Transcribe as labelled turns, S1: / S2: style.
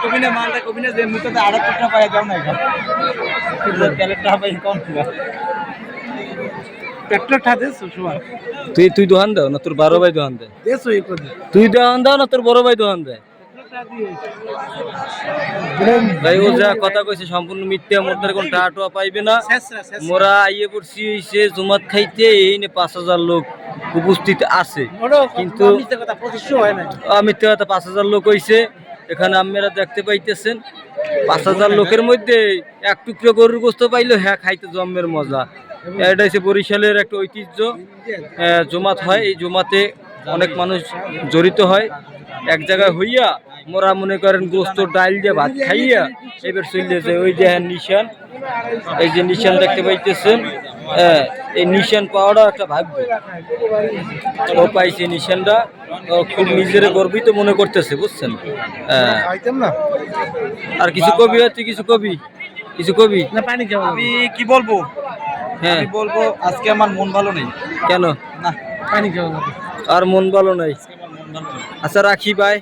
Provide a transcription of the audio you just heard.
S1: কবিনে মালটা কবিনে যে মুখতে 78 টাকা পায় যাও না এখন তেলের টাকা পাই কম ট্রাক্টর ঠা দেছ সুমান
S2: তুই দোকান দাও না তোর বড় ভাই দোকান দেয়?
S1: দেছ এই করে
S2: তুই দোকান দাও না তোর বড় ভাই দোকান দেয়? ভাই ও যা কথা কইছে সম্পূর্ণ মিথ্যা, মোদের কোন টাকা পাইবে না। মোরা আইয়ে পড়ছি হইছে জুমাত খাইতে, এই নে 5000 লোক উপস্থিত আছে, কিন্তু
S1: মিথ্যা কথা 2500 হয় না।
S2: মিথ্যা কথা 5000 লোক হইছে। এখানে আপনারা দেখতে পাইতেছেন 5000 লোকের মধ্যে এক টুকরো গরুর গোশত পাইলো, হ্যাঁ খাইতে জম্মের মজা। এটা হচ্ছে বরিশালের একটা ঐতিহ্য। জমাত হয়, এই জমাতে অনেক মানুষ জড়িত হয়। এক জায়গায় হইয়া মোরা মনে করেন গোস্ত ডাল দিয়ে ভাত খাইয়া এবার চলে যায়। ওই যে নিশান, এই যে নিশান দেখতে পাইতেছেন, এই নিশান পাওয়াটা একটা ভাগ্য। ও পাইছে নিশানটা, খুব নিজের গর্বিত মনে করতেছে, বুঝছেন? আর কিছু কবি আছে, কিছু কবি
S1: না পানি খাও। আমি কি বলবো?
S2: হ্যাঁ
S1: আমি বলবো আজকে আমার মন ভালো নেই।
S2: কেন?
S1: না পানি খাও না।
S2: আর মন ভালো নাই? আচ্ছা রাখি ভাই।